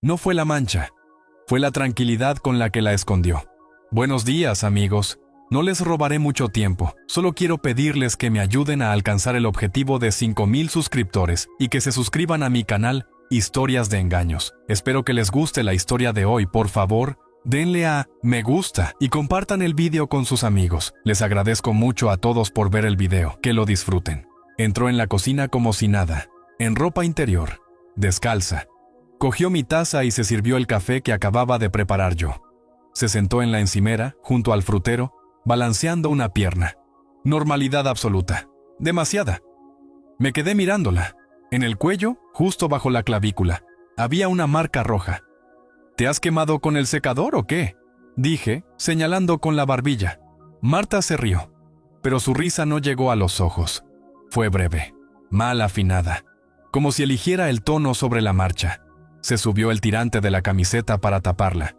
No fue la mancha, fue la tranquilidad con la que la escondió. Buenos días, amigos. No les robaré mucho tiempo, solo quiero pedirles que me ayuden a alcanzar el objetivo de 5,000 suscriptores y que se suscriban a mi canal Historias de Engaños. Espero que les guste la historia de hoy, por favor. Denle a me gusta y compartan el video con sus amigos. Les agradezco mucho a todos por ver el video. Que lo disfruten. Entró en la cocina como si nada, en ropa interior, descalza. Cogió mi taza y se sirvió el café que acababa de preparar yo. Se sentó en la encimera, junto al frutero, balanceando una pierna. Normalidad absoluta. Demasiada. Me quedé mirándola. En el cuello, justo bajo la clavícula, había una marca roja. ¿Te has quemado con el secador o qué?, dije, señalando con la barbilla. Marta se rió, pero su risa no llegó a los ojos. Fue breve, mal afinada, como si eligiera el tono sobre la marcha. Se subió el tirante de la camiseta para taparla.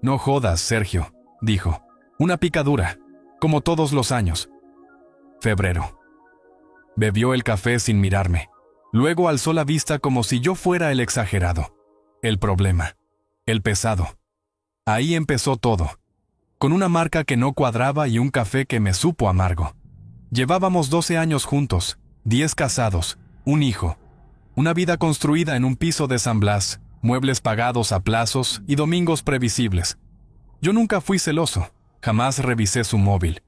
No jodas, Sergio, dijo. Una picadura, como todos los años. Febrero. Bebió el café sin mirarme. Luego alzó la vista como si yo fuera el exagerado. El problema. El pesado. Ahí empezó todo. Con una marca que no cuadraba y un café que me supo amargo. Llevábamos 12 años juntos, 10 casados, un hijo. Una vida construida en un piso de San Blas, muebles pagados a plazos y domingos previsibles. Yo nunca fui celoso, jamás revisé su móvil.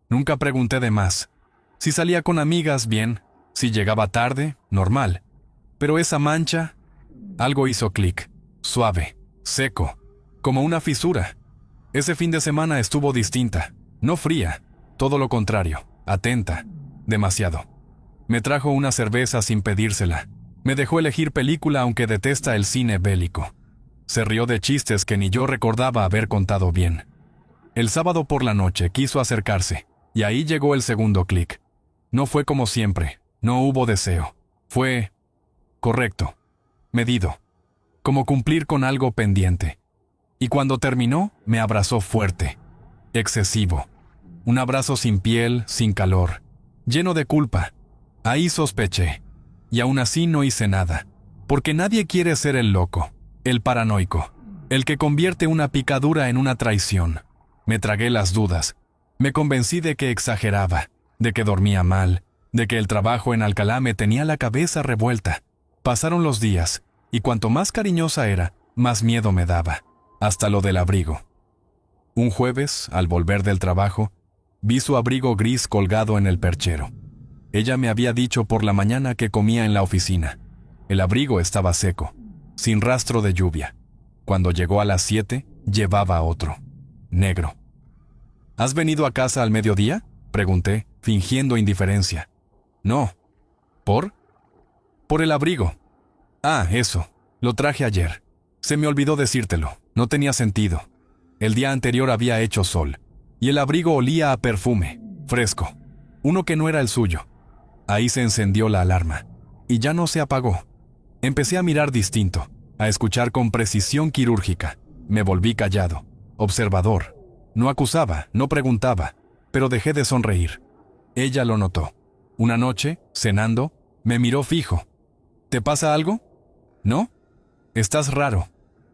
Nunca pregunté de más. Si salía con amigas, bien. Si llegaba tarde, normal. Pero esa mancha, algo hizo clic, suave, seco, como una fisura. Ese fin de semana estuvo distinta, no fría, todo lo contrario, atenta, demasiado. Me trajo una cerveza sin pedírsela. Me dejó elegir película aunque detesta el cine bélico. Se rió de chistes que ni yo recordaba haber contado bien. El sábado por la noche quiso acercarse, y ahí llegó el segundo clic. No fue como siempre, no hubo deseo. Fue correcto, medido, como cumplir con algo pendiente. Y cuando terminó, me abrazó fuerte, excesivo. Un abrazo sin piel, sin calor, lleno de culpa. Ahí sospeché. Y aún así no hice nada, porque nadie quiere ser el loco, el paranoico, el que convierte una picadura en una traición. Me tragué las dudas. Me convencí de que exageraba, de que dormía mal, de que el trabajo en Alcalá me tenía la cabeza revuelta. Pasaron los días, y cuanto más cariñosa era, más miedo me daba, hasta lo del abrigo. Un jueves, al volver del trabajo, vi su abrigo gris colgado en el perchero. Ella me había dicho por la mañana que comía en la oficina. El abrigo estaba seco, sin rastro de lluvia. Cuando llegó a las 7, llevaba otro, negro. ¿Has venido a casa al mediodía?, pregunté, fingiendo indiferencia. No. ¿Por? Por el abrigo. Ah, eso. Lo traje ayer. Se me olvidó decírtelo. No tenía sentido. El día anterior había hecho sol, y el abrigo olía a perfume, fresco. Uno que no era el suyo. Ahí se encendió la alarma, y ya no se apagó. Empecé a mirar distinto, a escuchar con precisión quirúrgica. Me volví callado, observador. No acusaba, no preguntaba, pero dejé de sonreír. Ella lo notó. Una noche, cenando, me miró fijo. ¿Te pasa algo? ¿No? Estás raro.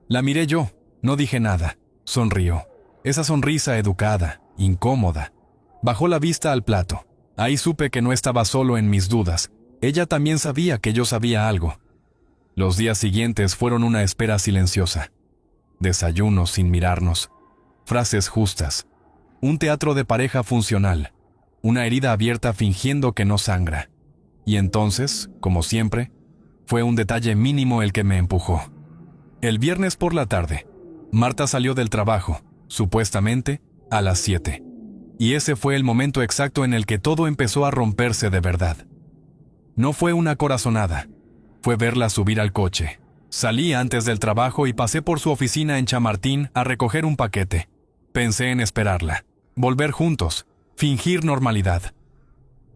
La miré yo, no dije nada. Sonrió. Esa sonrisa educada, incómoda. Bajó la vista al plato. Ahí supe que no estaba solo en mis dudas. Ella también sabía que yo sabía algo. Los días siguientes fueron una espera silenciosa. Desayunos sin mirarnos. Frases justas. Un teatro de pareja funcional. Una herida abierta fingiendo que no sangra. Y entonces, como siempre, fue un detalle mínimo el que me empujó. El viernes por la tarde, Marta salió del trabajo, supuestamente, a las 7. Y ese fue el momento exacto en el que todo empezó a romperse de verdad. No fue una corazonada. Fue verla subir al coche. Salí antes del trabajo y pasé por su oficina en Chamartín a recoger un paquete. Pensé en esperarla, volver juntos, fingir normalidad.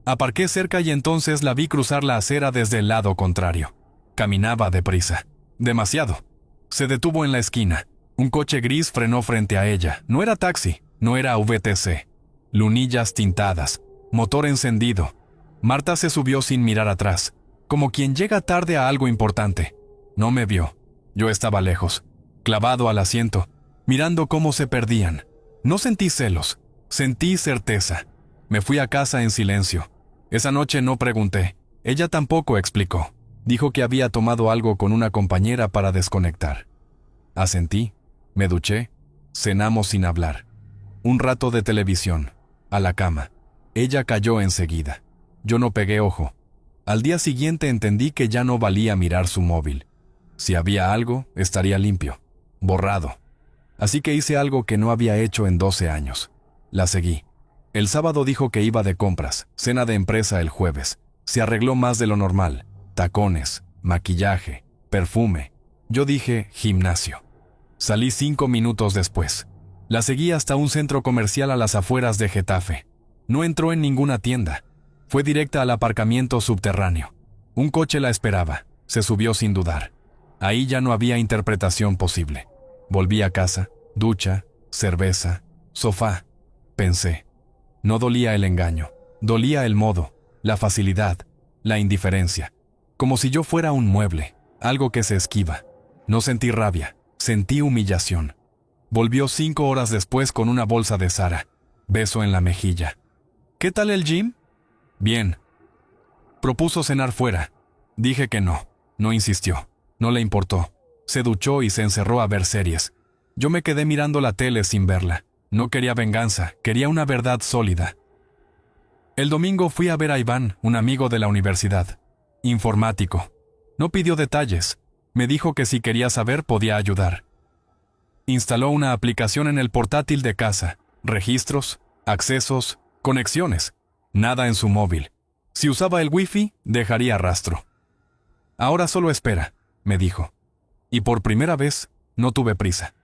Aparqué cerca y entonces la vi cruzar la acera desde el lado contrario. Caminaba deprisa. Demasiado. Se detuvo en la esquina. Un coche gris frenó frente a ella. No era taxi, no era VTC. Lunillas tintadas, motor encendido. Marta se subió sin mirar atrás, como quien llega tarde a algo importante. No me vio. Yo estaba lejos, clavado al asiento, mirando cómo se perdían. No sentí celos, sentí certeza. Me fui a casa en silencio. Esa noche no pregunté. Ella tampoco explicó. Dijo que había tomado algo con una compañera para desconectar. Asentí, me duché, cenamos sin hablar. Un rato de televisión, a la cama. Ella cayó enseguida. Yo no pegué ojo. Al día siguiente entendí que ya no valía mirar su móvil. Si había algo, estaría limpio, borrado. Así que hice algo que no había hecho en 12 años. La seguí. El sábado dijo que iba de compras, cena de empresa el jueves. Se arregló más de lo normal. Tacones, maquillaje, perfume. Yo dije gimnasio. Salí 5 minutos después. La seguí hasta un centro comercial a las afueras de Getafe. No entró en ninguna tienda. Fue directa al aparcamiento subterráneo. Un coche la esperaba. Se subió sin dudar. Ahí ya no había interpretación posible. Volví a casa, ducha, cerveza, sofá. Pensé. No dolía el engaño. Dolía el modo, la facilidad, la indiferencia. Como si yo fuera un mueble, algo que se esquiva. No sentí rabia, sentí humillación. Volvió 5 horas después con una bolsa de Zara. Beso en la mejilla. ¿Qué tal el gym? Bien. Propuso cenar fuera. Dije que no. No insistió. No le importó. Se duchó y se encerró a ver series. Yo me quedé mirando la tele sin verla. No quería venganza, quería una verdad sólida. El domingo fui a ver a Iván, un amigo de la universidad. Informático. No pidió detalles. Me dijo que si quería saber podía ayudar. Instaló una aplicación en el portátil de casa. Registros, accesos, conexiones. Nada en su móvil. Si usaba el wifi, dejaría rastro. Ahora solo espera, me dijo. Y por primera vez, no tuve prisa.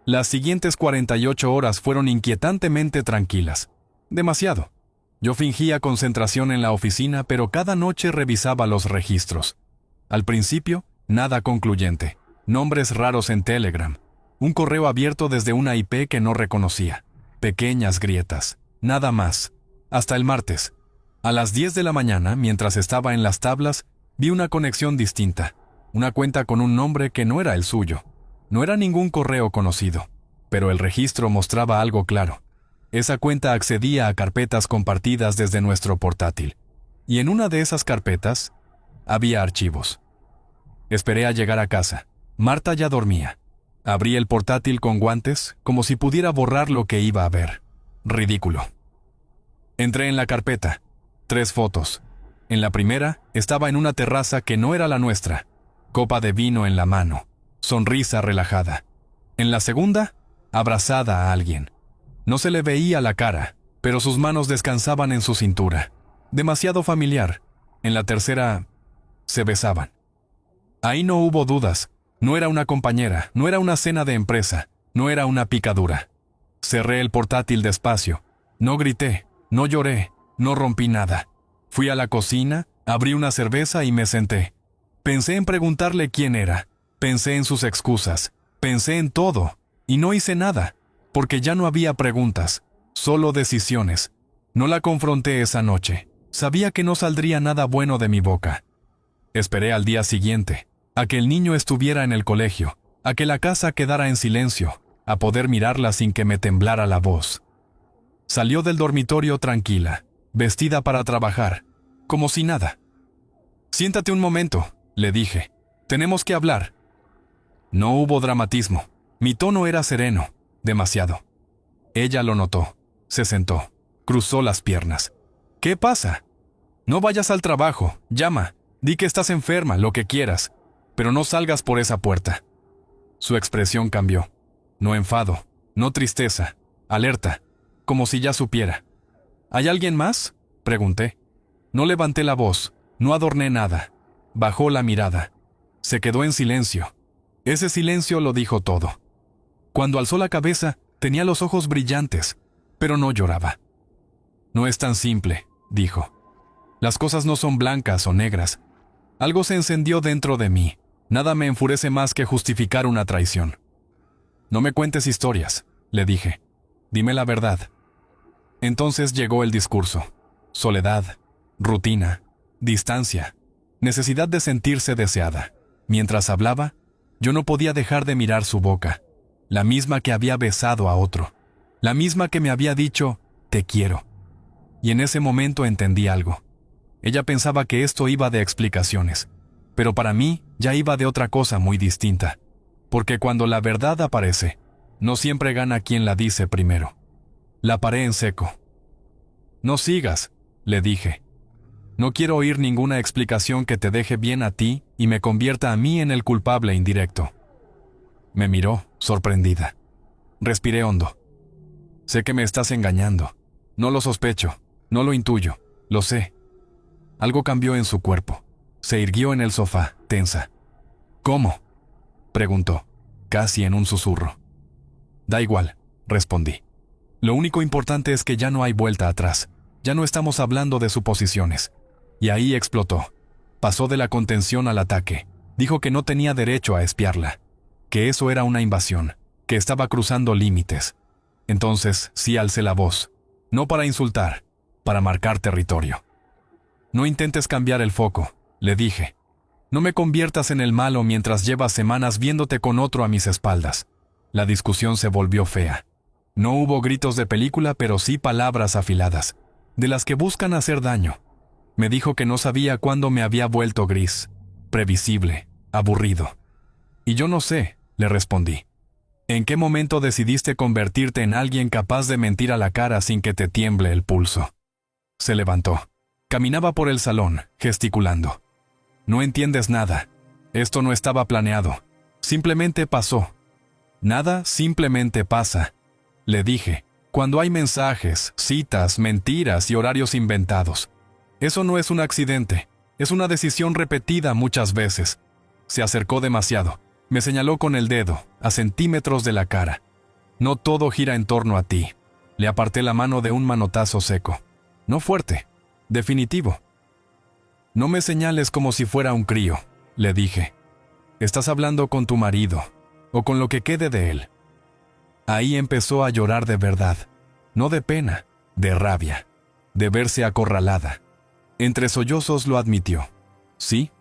Las siguientes 48 horas fueron inquietantemente tranquilas. Demasiado. Yo fingía concentración en la oficina, pero cada noche revisaba los registros. Al principio, nada concluyente. Nombres raros en Telegram. Un correo abierto desde una IP que no reconocía. Pequeñas grietas. Nada más. Hasta el martes. A las 10 de la mañana, mientras estaba en las tablas, vi una conexión distinta. Una cuenta con un nombre que no era el suyo. No era ningún correo conocido. Pero el registro mostraba algo claro. Esa cuenta accedía a carpetas compartidas desde nuestro portátil. Y en una de esas carpetas, había archivos. Esperé a llegar a casa. Marta ya dormía. Abrí el portátil con guantes, como si pudiera borrar lo que iba a ver. Ridículo. Entré en la carpeta. 3 fotos. En la primera, estaba en una terraza que no era la nuestra. Copa de vino en la mano. Sonrisa relajada. En la segunda, abrazada a alguien. No se le veía la cara, pero sus manos descansaban en su cintura. Demasiado familiar. En la tercera, se besaban. Ahí no hubo dudas. No era una compañera, no era una cena de empresa, no era una picadura. Cerré el portátil despacio. No grité, no lloré, no rompí nada. Fui a la cocina, abrí una cerveza y me senté. Pensé en preguntarle quién era. Pensé en sus excusas. Pensé en todo. Y no hice nada. Porque ya no había preguntas, solo decisiones. No la confronté esa noche. Sabía que no saldría nada bueno de mi boca. Esperé al día siguiente, a que el niño estuviera en el colegio, a que la casa quedara en silencio, a poder mirarla sin que me temblara la voz. Salió del dormitorio tranquila, vestida para trabajar, como si nada. «Siéntate un momento», le dije. «Tenemos que hablar». No hubo dramatismo. Mi tono era sereno. Demasiado. Ella lo notó. Se sentó. Cruzó las piernas. «¿Qué pasa?» «No vayas al trabajo. Llama. Di que estás enferma, lo que quieras. Pero no salgas por esa puerta». Su expresión cambió. No enfado. No tristeza. Alerta. Como si ya supiera. «¿Hay alguien más?», pregunté. No levanté la voz. No adorné nada. Bajó la mirada. Se quedó en silencio. Ese silencio lo dijo todo. Cuando alzó la cabeza, tenía los ojos brillantes, pero no lloraba. «No es tan simple», dijo. «Las cosas no son blancas o negras. Algo se encendió dentro de mí. Nada me enfurece más que justificar una traición». «No me cuentes historias», le dije. «Dime la verdad». Entonces llegó el discurso. Soledad, rutina, distancia, necesidad de sentirse deseada. Mientras hablaba, Yo no podía dejar de mirar su boca, la misma que había besado a otro, la misma que me había dicho, te quiero. Y en ese momento entendí algo. Ella pensaba que esto iba de explicaciones, pero para mí ya iba de otra cosa muy distinta, porque cuando la verdad aparece, no siempre gana quien la dice primero. La paré en seco. No sigas, le dije. No quiero oír ninguna explicación que te deje bien a ti y me convierta a mí en el culpable indirecto. Me miró, sorprendida. Respiré hondo. Sé que me estás engañando. No lo sospecho, no lo intuyo, lo sé. Algo cambió en su cuerpo. Se irguió en el sofá, tensa. ¿Cómo?, preguntó, casi en un susurro. Da igual, respondí. Lo único importante es que ya no hay vuelta atrás. Ya no estamos hablando de suposiciones. Y ahí explotó. Pasó de la contención al ataque. Dijo que no tenía derecho a espiarla, que eso era una invasión, que estaba cruzando límites. Entonces sí alcé la voz, no para insultar, para marcar territorio. No intentes cambiar el foco, le dije. No me conviertas en el malo mientras llevas semanas viéndote con otro a mis espaldas. La discusión se volvió fea. No hubo gritos de película, pero sí palabras afiladas, de las que buscan hacer daño. Me dijo que no sabía cuándo me había vuelto gris, previsible, aburrido. Y yo no sé, le respondí. ¿En qué momento decidiste convertirte en alguien capaz de mentir a la cara sin que te tiemble el pulso? Se levantó. Caminaba por el salón, gesticulando. No entiendes nada. Esto no estaba planeado. Simplemente pasó. Nada simplemente pasa, le dije. Cuando hay mensajes, citas, mentiras y horarios inventados. Eso no es un accidente. Es una decisión repetida muchas veces. Se acercó demasiado. Me señaló con el dedo, a centímetros de la cara. No todo gira en torno a ti. Le aparté la mano de un manotazo seco. No fuerte. Definitivo. No me señales como si fuera un crío, le dije. Estás hablando con tu marido, o con lo que quede de él. Ahí empezó a llorar de verdad. No de pena, de rabia, de verse acorralada. Entre sollozos lo admitió. Sí,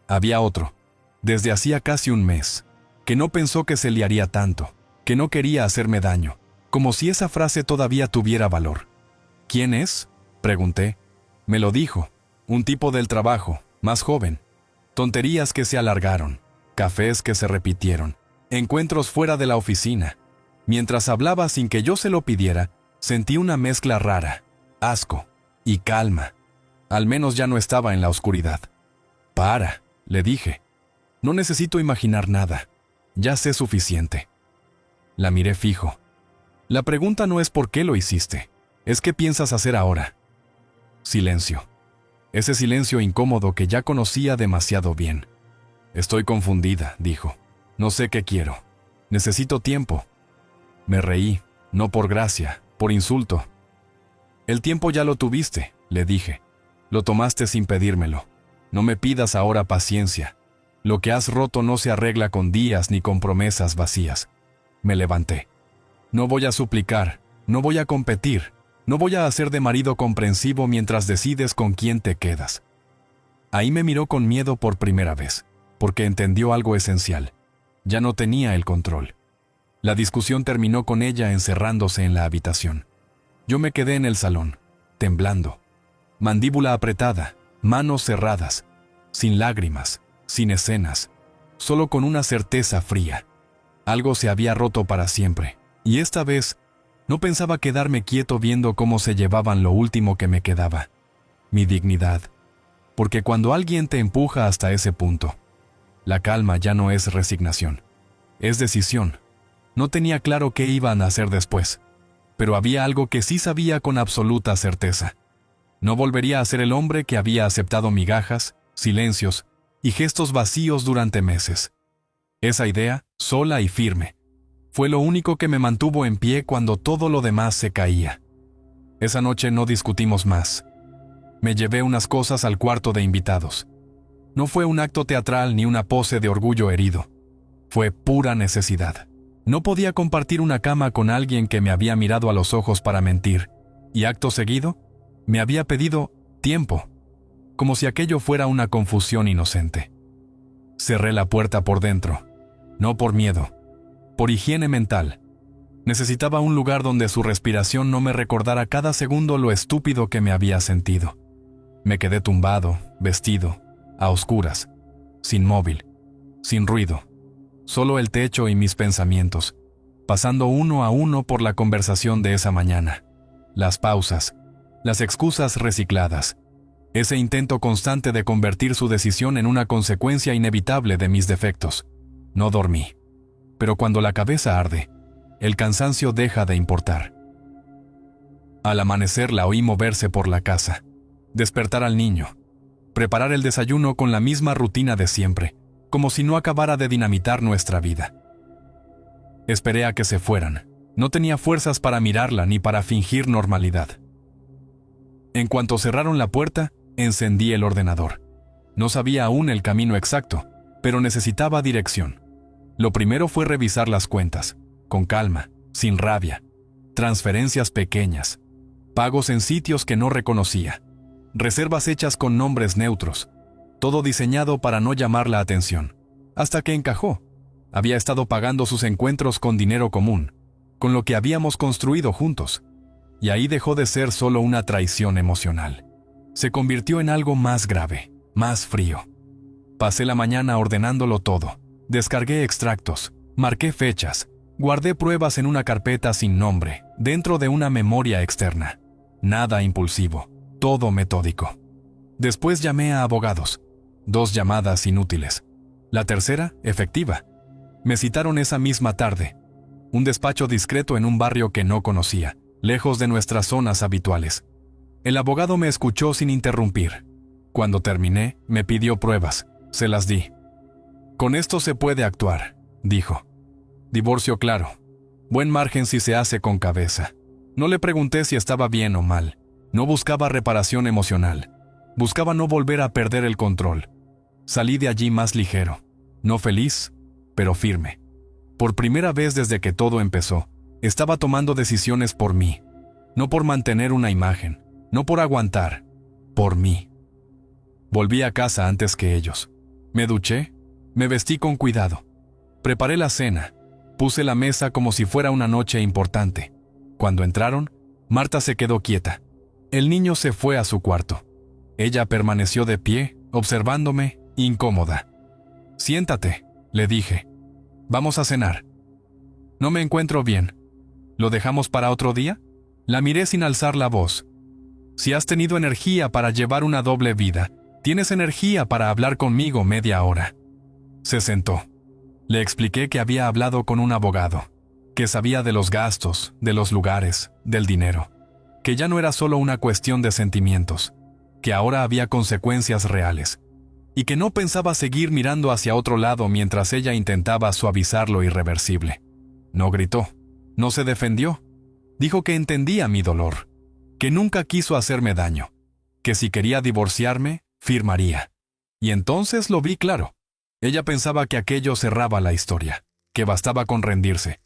había otro. Desde hacía casi un mes, que no pensó que se liaría tanto, que no quería hacerme daño, como si esa frase todavía tuviera valor. ¿Quién es?, pregunté. Me lo dijo, un tipo del trabajo, más joven. Tonterías que se alargaron, cafés que se repitieron, encuentros fuera de la oficina. Mientras hablaba sin que yo se lo pidiera, sentí una mezcla rara, asco y calma. Al menos ya no estaba en la oscuridad. Para, le dije. No necesito imaginar nada. Ya sé suficiente. La miré fijo. La pregunta no es por qué lo hiciste, es qué piensas hacer ahora. Silencio. Ese silencio incómodo que ya conocía demasiado bien. Estoy confundida, dijo. No sé qué quiero. Necesito tiempo. Me reí, no por gracia, por insulto. El tiempo ya lo tuviste, le dije. Lo tomaste sin pedírmelo. No me pidas ahora paciencia. Lo que has roto no se arregla con días ni con promesas vacías. Me levanté. No voy a suplicar, no voy a competir, no voy a hacer de marido comprensivo mientras decides con quién te quedas. Ahí me miró con miedo por primera vez, porque entendió algo esencial. Ya no tenía el control. La discusión terminó con ella encerrándose en la habitación. Yo me quedé en el salón, temblando. Mandíbula apretada, manos cerradas, sin lágrimas, sin escenas, solo con una certeza fría. Algo se había roto para siempre, y esta vez no pensaba quedarme quieto viendo cómo se llevaban lo último que me quedaba, mi dignidad. Porque cuando alguien te empuja hasta ese punto, la calma ya no es resignación, es decisión. No tenía claro qué iban a hacer después, pero había algo que sí sabía con absoluta certeza. No volvería a ser el hombre que había aceptado migajas, silencios y gestos vacíos durante meses. Esa idea, sola y firme, fue lo único que me mantuvo en pie cuando todo lo demás se caía. Esa noche no discutimos más. Me llevé unas cosas al cuarto de invitados. No fue un acto teatral ni una pose de orgullo herido. Fue pura necesidad. No podía compartir una cama con alguien que me había mirado a los ojos para mentir, y acto seguido, me había pedido tiempo, como si aquello fuera una confusión inocente. Cerré la puerta por dentro. No por miedo, por higiene mental. Necesitaba un lugar donde su respiración no me recordara cada segundo lo estúpido que me había sentido. Me quedé tumbado, vestido, a oscuras, sin móvil, sin ruido, solo el techo y mis pensamientos, pasando uno a uno por la conversación de esa mañana, las pausas, las excusas recicladas, ese intento constante de convertir su decisión en una consecuencia inevitable de mis defectos. No dormí, pero cuando la cabeza arde, el cansancio deja de importar. Al amanecer la oí moverse por la casa, despertar al niño, preparar el desayuno con la misma rutina de siempre, como si no acabara de dinamitar nuestra vida. Esperé a que se fueran. No tenía fuerzas para mirarla ni para fingir normalidad. En cuanto cerraron la puerta, encendí el ordenador. No sabía aún el camino exacto, pero necesitaba dirección. Lo primero fue revisar las cuentas, con calma, sin rabia. Transferencias pequeñas, pagos en sitios que no reconocía, reservas hechas con nombres neutros, todo diseñado para no llamar la atención, hasta que encajó. Había estado pagando sus encuentros con dinero común, con lo que habíamos construido juntos, y ahí dejó de ser solo una traición emocional. Se convirtió en algo más grave, más frío. Pasé la mañana ordenándolo todo, descargué extractos, marqué fechas, guardé pruebas en una carpeta sin nombre, dentro de una memoria externa. Nada impulsivo, todo metódico. Después llamé a abogados. 2 llamadas inútiles. La tercera, efectiva. Me citaron esa misma tarde. Un despacho discreto en un barrio que no conocía, lejos de nuestras zonas habituales. El abogado me escuchó sin interrumpir. Cuando terminé, me pidió pruebas. Se las di. Con esto se puede actuar, dijo. Divorcio claro. Buen margen si se hace con cabeza. No le pregunté si estaba bien o mal. No buscaba reparación emocional. Buscaba no volver a perder el control. Salí de allí más ligero. No feliz, pero firme. Por primera vez desde que todo empezó, estaba tomando decisiones por mí. No por mantener una imagen, no por aguantar, por mí. Volví a casa antes que ellos. Me duché, me vestí con cuidado. Preparé la cena, puse la mesa como si fuera una noche importante. Cuando entraron, Marta se quedó quieta. El niño se fue a su cuarto. Ella permaneció de pie, observándome, incómoda. Siéntate, le dije. Vamos a cenar. No me encuentro bien. ¿Lo dejamos para otro día? La miré sin alzar la voz. Si has tenido energía para llevar una doble vida, tienes energía para hablar conmigo media hora. Se sentó. Le expliqué que había hablado con un abogado, que sabía de los gastos, de los lugares, del dinero, que ya no era solo una cuestión de sentimientos, que ahora había consecuencias reales, y que no pensaba seguir mirando hacia otro lado mientras ella intentaba suavizar lo irreversible. No gritó, no se defendió. Dijo que entendía mi dolor, que nunca quiso hacerme daño, que si quería divorciarme, firmaría. Y entonces lo vi claro. Ella pensaba que aquello cerraba la historia, que bastaba con rendirse.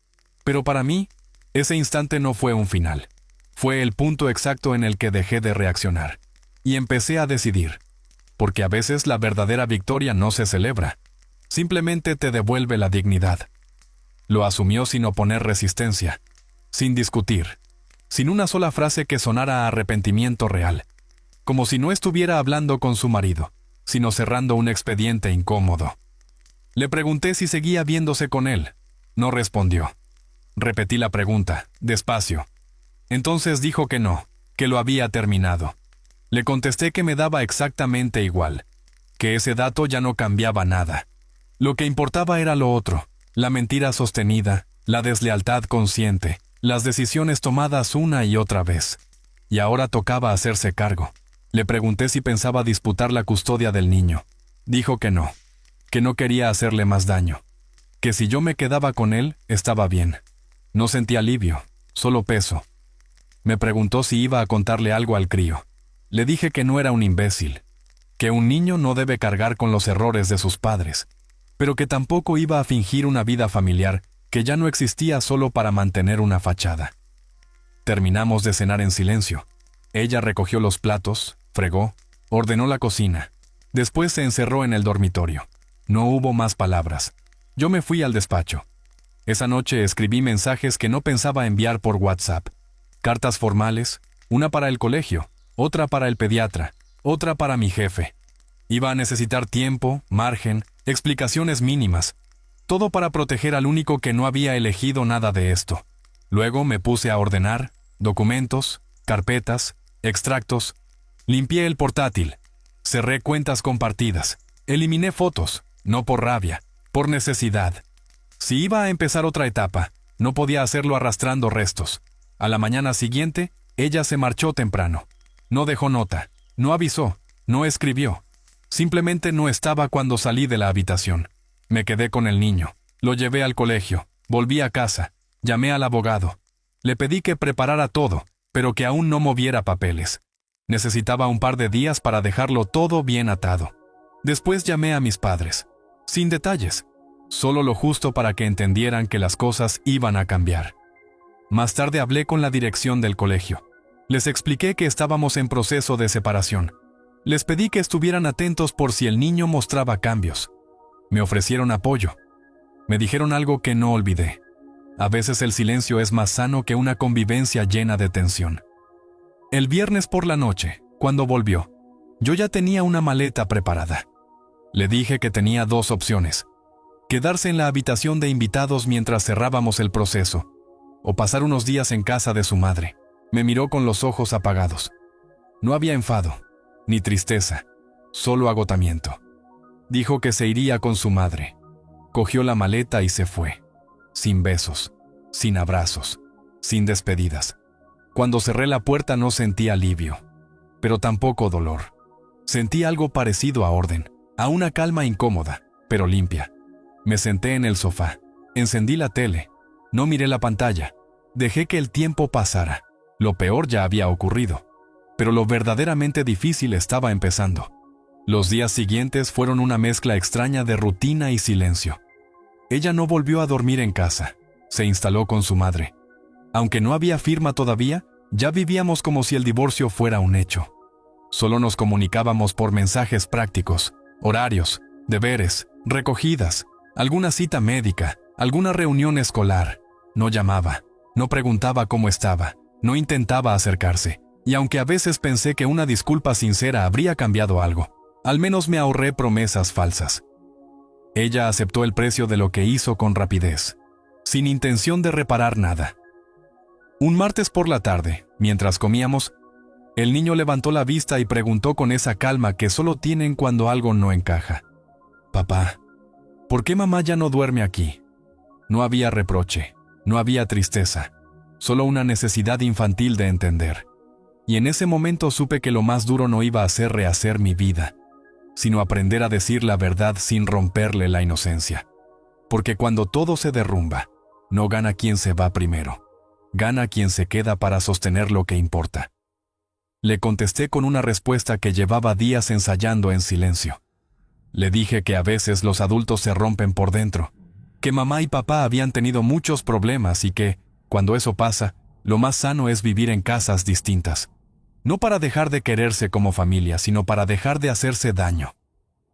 Pero para mí, ese instante no fue un final. Fue el punto exacto en el que dejé de reaccionar. Y empecé a decidir. Porque a veces la verdadera victoria no se celebra. Simplemente te devuelve la dignidad. Lo asumió sin oponer resistencia, sin discutir, sin una sola frase que sonara a arrepentimiento real. Como si no estuviera hablando con su marido, sino cerrando un expediente incómodo. Le pregunté si seguía viéndose con él. No respondió. Repetí la pregunta, despacio. Entonces dijo que no, que lo había terminado. Le contesté que me daba exactamente igual, que ese dato ya no cambiaba nada. Lo que importaba era lo otro, la mentira sostenida, la deslealtad consciente, las decisiones tomadas una y otra vez. Y ahora tocaba hacerse cargo. Le pregunté si pensaba disputar la custodia del niño. Dijo que no quería hacerle más daño, que si yo me quedaba con él, estaba bien. No sentí alivio, solo peso. Me preguntó si iba a contarle algo al crío. Le dije que no era un imbécil, que un niño no debe cargar con los errores de sus padres, pero que tampoco iba a fingir una vida familiar que ya no existía solo para mantener una fachada. Terminamos de cenar en silencio. Ella recogió los platos, fregó, ordenó la cocina. Después se encerró en el dormitorio. No hubo más palabras. Yo me fui al despacho. Esa noche escribí mensajes que no pensaba enviar por WhatsApp. Cartas formales, una para el colegio, otra para el pediatra, otra para mi jefe. Iba a necesitar tiempo, margen, explicaciones mínimas. Todo para proteger al único que no había elegido nada de esto. Luego me puse a ordenar, documentos, carpetas, extractos. Limpié el portátil. Cerré cuentas compartidas. Eliminé fotos, no por rabia, por necesidad. Si iba a empezar otra etapa, no podía hacerlo arrastrando restos. A la mañana siguiente, ella se marchó temprano. No dejó nota, no avisó, no escribió. Simplemente no estaba cuando salí de la habitación. Me quedé con el niño. Lo llevé al colegio. Volví a casa. Llamé al abogado. Le pedí que preparara todo, pero que aún no moviera papeles. Necesitaba un par de días para dejarlo todo bien atado. Después llamé a mis padres. Sin detalles. Solo lo justo para que entendieran que las cosas iban a cambiar. Más tarde hablé con la dirección del colegio. Les expliqué que estábamos en proceso de separación. Les pedí que estuvieran atentos por si el niño mostraba cambios. Me ofrecieron apoyo. Me dijeron algo que no olvidé. A veces el silencio es más sano que una convivencia llena de tensión. El viernes por la noche, cuando volvió, yo ya tenía una maleta preparada. Le dije que tenía dos opciones: quedarse en la habitación de invitados mientras cerrábamos el proceso, o pasar unos días en casa de su madre. Me miró con los ojos apagados. No había enfado, ni tristeza, solo agotamiento. Dijo que se iría con su madre. Cogió la maleta y se fue. Sin besos, sin abrazos, sin despedidas. Cuando cerré la puerta no sentí alivio, pero tampoco dolor. Sentí algo parecido a orden, a una calma incómoda, pero limpia. Me senté en el sofá, encendí la tele, no miré la pantalla, dejé que el tiempo pasara. Lo peor ya había ocurrido, pero lo verdaderamente difícil estaba empezando. Los días siguientes fueron una mezcla extraña de rutina y silencio. Ella no volvió a dormir en casa, se instaló con su madre. Aunque no había firma todavía, ya vivíamos como si el divorcio fuera un hecho. Solo nos comunicábamos por mensajes prácticos, horarios, deberes, recogidas, alguna cita médica, alguna reunión escolar. No llamaba, no preguntaba cómo estaba, no intentaba acercarse. Y aunque a veces pensé que una disculpa sincera habría cambiado algo, al menos me ahorré promesas falsas. Ella aceptó el precio de lo que hizo con rapidez, sin intención de reparar nada. Un martes por la tarde, mientras comíamos, el niño levantó la vista y preguntó con esa calma que solo tienen cuando algo no encaja: «Papá, ¿por qué mamá ya no duerme aquí?». No había reproche, no había tristeza, solo una necesidad infantil de entender. Y en ese momento supe que lo más duro no iba a ser rehacer mi vida, sino aprender a decir la verdad sin romperle la inocencia. Porque cuando todo se derrumba, no gana quien se va primero, gana quien se queda para sostener lo que importa. Le contesté con una respuesta que llevaba días ensayando en silencio. Le dije que a veces los adultos se rompen por dentro, que mamá y papá habían tenido muchos problemas y que, cuando eso pasa, lo más sano es vivir en casas distintas. No para dejar de quererse como familia, sino para dejar de hacerse daño.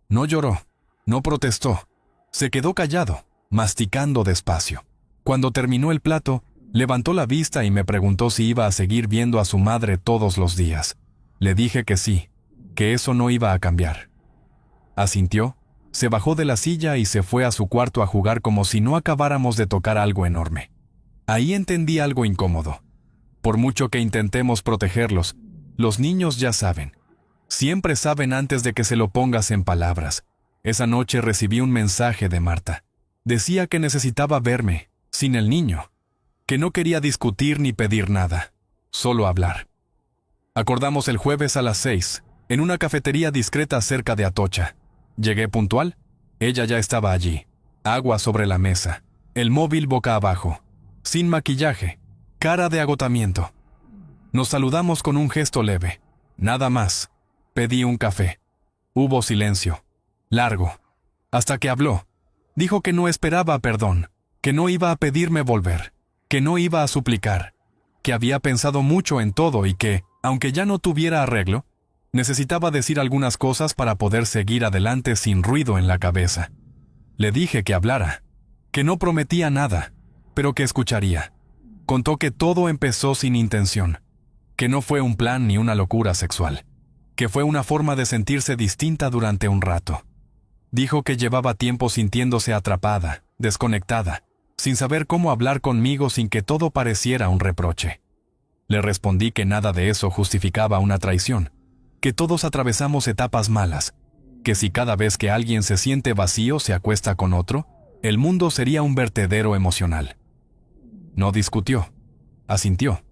No lloró, no protestó, se quedó callado, masticando despacio. Cuando terminó el plato, levantó la vista y me preguntó si iba a seguir viendo a su madre todos los días. Le dije que sí, que eso no iba a cambiar. Asintió, se bajó de la silla y se fue a su cuarto a jugar como si no acabáramos de tocar algo enorme. Ahí entendí algo incómodo. Por mucho que intentemos protegerlos, los niños ya saben. Siempre saben antes de que se lo pongas en palabras. Esa noche recibí un mensaje de Marta. Decía que necesitaba verme, sin el niño. Que no quería discutir ni pedir nada, solo hablar. Acordamos el jueves a las 6, en una cafetería discreta cerca de Atocha. Llegué puntual. Ella ya estaba allí. Agua sobre la mesa. El móvil boca abajo. Sin maquillaje. Cara de agotamiento. Nos saludamos con un gesto leve. Nada más. Pedí un café. Hubo silencio. Largo. Hasta que habló. Dijo que no esperaba perdón. Que no iba a pedirme volver. Que no iba a suplicar. Que había pensado mucho en todo y que, aunque ya no tuviera arreglo, necesitaba decir algunas cosas para poder seguir adelante sin ruido en la cabeza. Le dije que hablara. que no prometía nada, pero que escucharía. Contó que todo empezó sin intención, que no fue un plan ni una locura sexual, que fue una forma de sentirse distinta durante un rato. Dijo que llevaba tiempo sintiéndose atrapada, desconectada, sin saber cómo hablar conmigo sin que todo pareciera un reproche. Le respondí que nada de eso justificaba una traición, que todos atravesamos etapas malas, que si cada vez que alguien se siente vacío se acuesta con otro, el mundo sería un vertedero emocional. No discutió, asintió.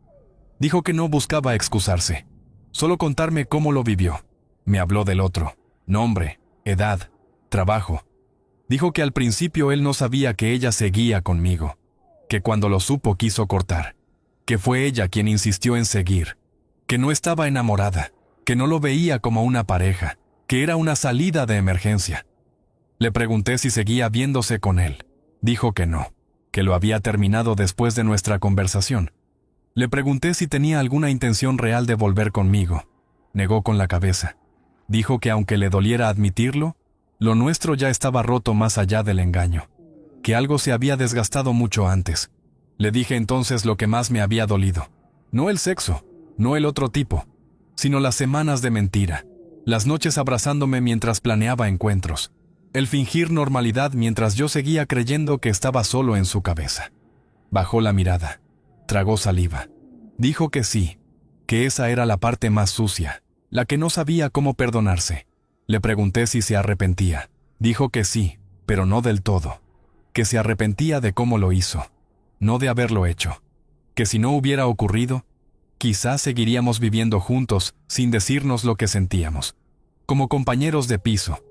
Dijo que no buscaba excusarse, solo contarme cómo lo vivió. Me habló del otro, nombre, edad, trabajo. Dijo que al principio él no sabía que ella seguía conmigo, que cuando lo supo quiso cortar, que fue ella quien insistió en seguir, que no estaba enamorada, que no lo veía como una pareja, que era una salida de emergencia. Le pregunté si seguía viéndose con él. Dijo que no, que lo había terminado después de nuestra conversación. Le pregunté si tenía alguna intención real de volver conmigo. Negó con la cabeza. Dijo que aunque le doliera admitirlo, lo nuestro ya estaba roto más allá del engaño, que algo se había desgastado mucho antes. Le dije entonces lo que más me había dolido. No el sexo, no el otro tipo, sino las semanas de mentira, las noches abrazándome mientras planeaba encuentros, el fingir normalidad mientras yo seguía creyendo que estaba solo en su cabeza. Bajó la mirada, tragó saliva. Dijo que sí, que esa era la parte más sucia, la que no sabía cómo perdonarse. Le pregunté si se arrepentía. Dijo que sí, pero no del todo, que se arrepentía de cómo lo hizo, no de haberlo hecho, que si no hubiera ocurrido, quizás seguiríamos viviendo juntos sin decirnos lo que sentíamos, como compañeros de piso,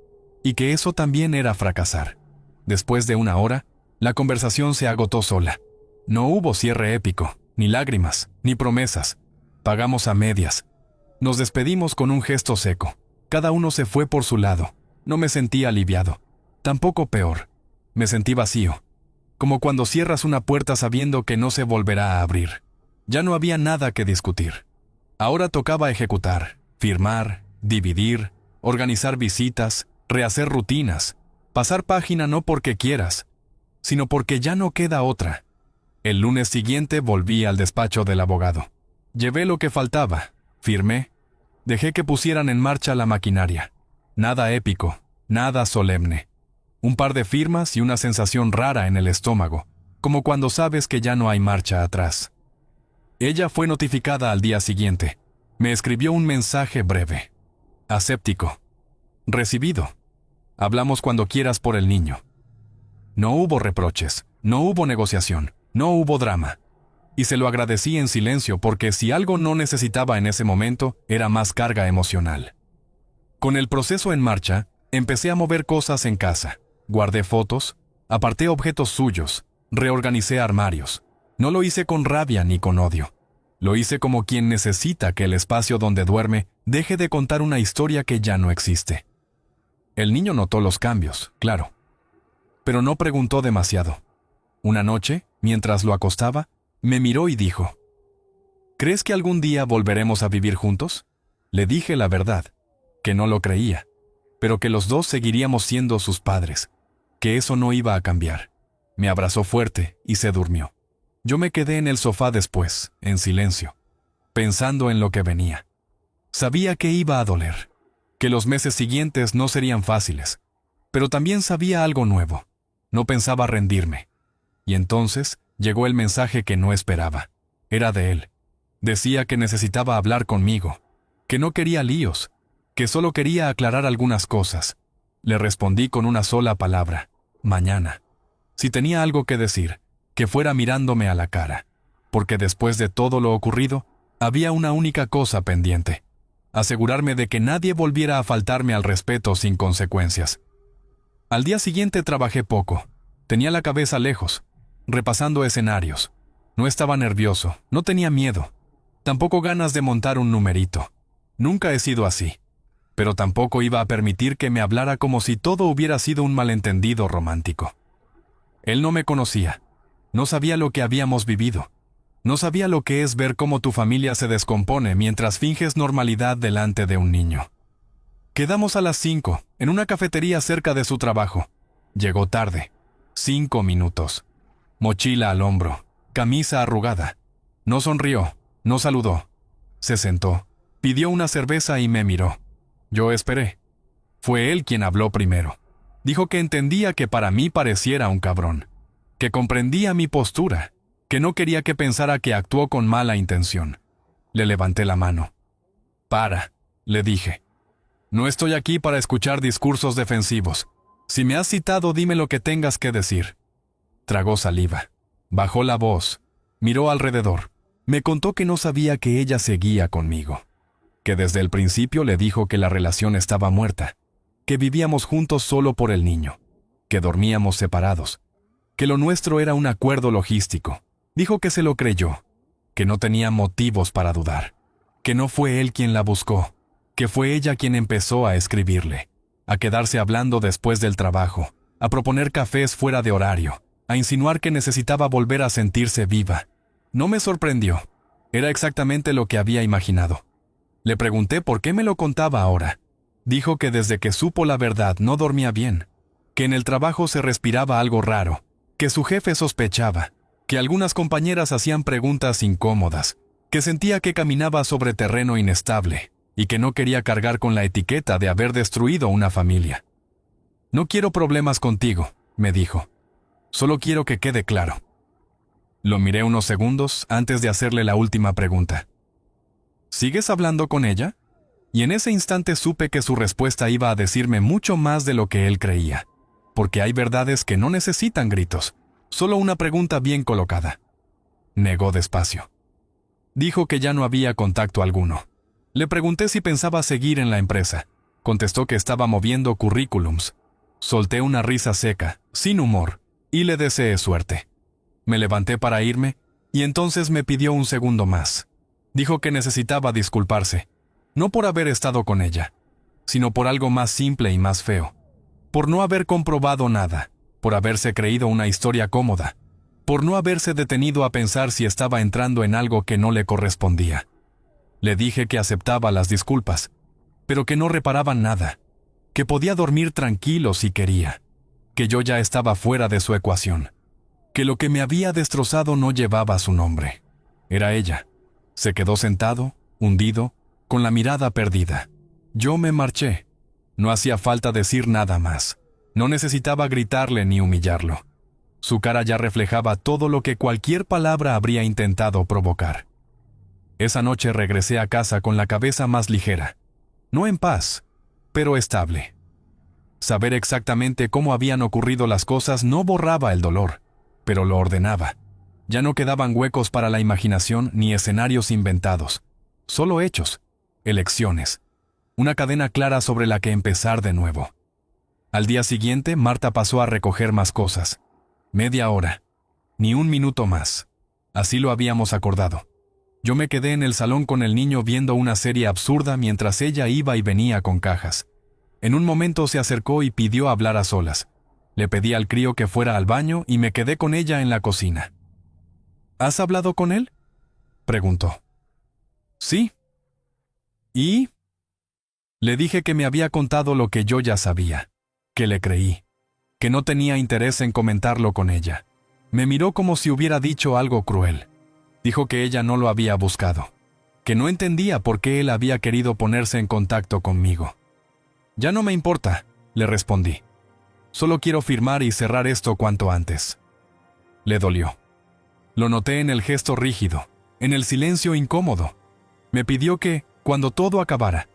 y que eso también era fracasar. Después de una hora, la conversación se agotó sola. No hubo cierre épico, ni lágrimas, ni promesas. Pagamos a medias. Nos despedimos con un gesto seco. Cada uno se fue por su lado. No me sentí aliviado. Tampoco peor. Me sentí vacío. Como cuando cierras una puerta sabiendo que no se volverá a abrir. Ya no había nada que discutir. Ahora tocaba ejecutar, firmar, dividir, organizar visitas, rehacer rutinas, pasar página no porque quieras, sino porque ya no queda otra. El lunes siguiente volví al despacho del abogado. Llevé lo que faltaba, firmé, dejé que pusieran en marcha la maquinaria. Nada épico, nada solemne. Un par de firmas y una sensación rara en el estómago, como cuando sabes que ya no hay marcha atrás. Ella fue notificada al día siguiente. Me escribió un mensaje breve. Aséptico. Recibido. Hablamos cuando quieras por el niño. No hubo reproches, no hubo negociación, no hubo drama. Y se lo agradecí en silencio porque si algo no necesitaba en ese momento, era más carga emocional. Con el proceso en marcha, empecé a mover cosas en casa. Guardé fotos, aparté objetos suyos, reorganicé armarios. No lo hice con rabia ni con odio. Lo hice como quien necesita que el espacio donde duerme deje de contar una historia que ya no existe. El niño notó los cambios, claro, pero no preguntó demasiado. Una noche, mientras lo acostaba, me miró y dijo, ¿crees que algún día volveremos a vivir juntos? Le dije la verdad, que no lo creía, pero que los dos seguiríamos siendo sus padres, que eso no iba a cambiar. Me abrazó fuerte y se durmió. Yo me quedé en el sofá después, en silencio, pensando en lo que venía. Sabía que iba a doler, que los meses siguientes no serían fáciles, pero también sabía algo nuevo. No pensaba rendirme. Y entonces llegó el mensaje que no esperaba. Era de él. Decía que necesitaba hablar conmigo, que no quería líos, que solo quería aclarar algunas cosas. Le respondí con una sola palabra: mañana. Si tenía algo que decir, que fuera mirándome a la cara, porque después de todo lo ocurrido, había una única cosa pendiente: asegurarme de que nadie volviera a faltarme al respeto sin consecuencias. Al día siguiente trabajé poco. Tenía la cabeza lejos, repasando escenarios. No estaba nervioso, no tenía miedo, tampoco ganas de montar un numerito. Nunca he sido así, pero tampoco iba a permitir que me hablara como si todo hubiera sido un malentendido romántico. Él no me conocía, no sabía lo que habíamos vivido, no sabía lo que es ver cómo tu familia se descompone mientras finges normalidad delante de un niño. Quedamos a las 5, en una cafetería cerca de su trabajo. Llegó tarde. 5 minutos. Mochila al hombro, camisa arrugada. No sonrió, no saludó. Se sentó, pidió una cerveza y me miró. Yo esperé. Fue él quien habló primero. Dijo que entendía que para mí pareciera un cabrón, que comprendía mi postura, que no quería que pensara que actuó con mala intención. Le levanté la mano. Para, le dije. No estoy aquí para escuchar discursos defensivos. Si me has citado, dime lo que tengas que decir. Tragó saliva. Bajó la voz. Miró alrededor. Me contó que no sabía que ella seguía conmigo. Que desde el principio le dijo que la relación estaba muerta. Que vivíamos juntos solo por el niño. Que dormíamos separados. Que lo nuestro era un acuerdo logístico. Dijo que se lo creyó. Que no tenía motivos para dudar. Que no fue él quien la buscó. Que fue ella quien empezó a escribirle. A quedarse hablando después del trabajo. A proponer cafés fuera de horario. A insinuar que necesitaba volver a sentirse viva. No me sorprendió. Era exactamente lo que había imaginado. Le pregunté por qué me lo contaba ahora. Dijo que desde que supo la verdad no dormía bien. Que en el trabajo se respiraba algo raro. Que su jefe sospechaba. Que algunas compañeras hacían preguntas incómodas. Que sentía que caminaba sobre terreno inestable. Y que no quería cargar con la etiqueta de haber destruido una familia. No quiero problemas contigo, me dijo. Solo quiero que quede claro. Lo miré unos segundos antes de hacerle la última pregunta. ¿Sigues hablando con ella? Y en ese instante supe que su respuesta iba a decirme mucho más de lo que él creía. Porque hay verdades que no necesitan gritos, solo una pregunta bien colocada. Negó despacio. Dijo que ya no había contacto alguno. Le pregunté si pensaba seguir en la empresa. Contestó que estaba moviendo currículums. Solté una risa seca, sin humor, y le deseé suerte. Me levanté para irme, y entonces me pidió un segundo más. Dijo que necesitaba disculparse, no por haber estado con ella, sino por algo más simple y más feo. Por no haber comprobado nada, por haberse creído una historia cómoda, por no haberse detenido a pensar si estaba entrando en algo que no le correspondía. Le dije que aceptaba las disculpas, pero que no reparaban nada, que podía dormir tranquilo si quería, que yo ya estaba fuera de su ecuación, que lo que me había destrozado no llevaba su nombre. Era ella. Se quedó sentado, hundido, con la mirada perdida. Yo me marché. No hacía falta decir nada más. No necesitaba gritarle ni humillarlo. Su cara ya reflejaba todo lo que cualquier palabra habría intentado provocar. Esa noche regresé a casa con la cabeza más ligera. No en paz, pero estable. Saber exactamente cómo habían ocurrido las cosas no borraba el dolor, pero lo ordenaba. Ya no quedaban huecos para la imaginación ni escenarios inventados. Solo hechos, elecciones. Una cadena clara sobre la que empezar de nuevo. Al día siguiente, Marta pasó a recoger más cosas. Media hora. Ni un minuto más. Así lo habíamos acordado. Yo me quedé en el salón con el niño viendo una serie absurda mientras ella iba y venía con cajas. En un momento se acercó y pidió hablar a solas. Le pedí al crío que fuera al baño y me quedé con ella en la cocina. ¿Has hablado con él?, preguntó. Sí. ¿Y? Le dije que me había contado lo que yo ya sabía, que le creí, que no tenía interés en comentarlo con ella. Me miró como si hubiera dicho algo cruel. Dijo que ella no lo había buscado, que no entendía por qué él había querido ponerse en contacto conmigo. Ya no me importa, le respondí. Solo quiero firmar y cerrar esto cuanto antes. Le dolió. Lo noté en el gesto rígido, en el silencio incómodo. Me pidió que, cuando todo acabara,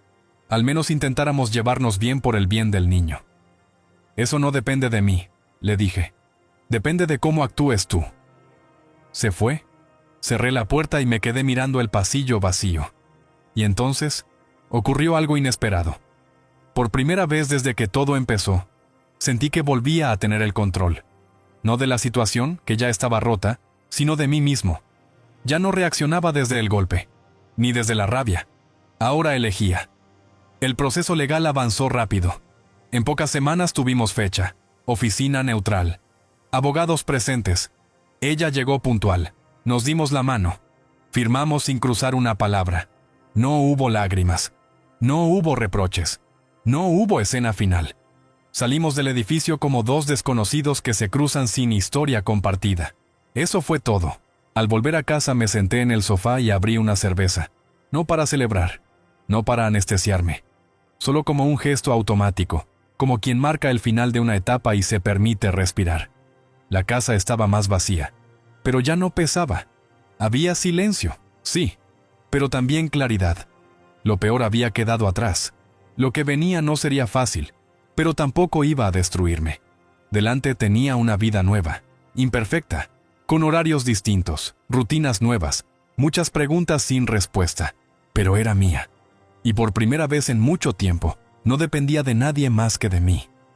al menos intentáramos llevarnos bien por el bien del niño. Eso no depende de mí, le dije. Depende de cómo actúes tú. Se fue. Cerré la puerta y me quedé mirando el pasillo vacío. Y entonces, ocurrió algo inesperado. Por primera vez desde que todo empezó, sentí que volvía a tener el control. No de la situación, que ya estaba rota, sino de mí mismo. Ya no reaccionaba desde el golpe, ni desde la rabia. Ahora elegía. El proceso legal avanzó rápido. En pocas semanas tuvimos fecha, oficina neutral, abogados presentes. Ella llegó puntual. Nos dimos la mano. Firmamos sin cruzar una palabra. No hubo lágrimas. No hubo reproches. No hubo escena final. Salimos del edificio como dos desconocidos que se cruzan sin historia compartida. Eso fue todo. Al volver a casa me senté en el sofá y abrí una cerveza. No para celebrar, no para anestesiarme, solo como un gesto automático, como quien marca el final de una etapa y se permite respirar. La casa estaba más vacía, pero ya no pesaba. Había silencio, sí, pero también claridad. Lo peor había quedado atrás. Lo que venía no sería fácil, pero tampoco iba a destruirme. Delante tenía una vida nueva, imperfecta, con horarios distintos, rutinas nuevas, muchas preguntas sin respuesta, pero era mía. Y por primera vez en mucho tiempo, no dependía de nadie más que de mí.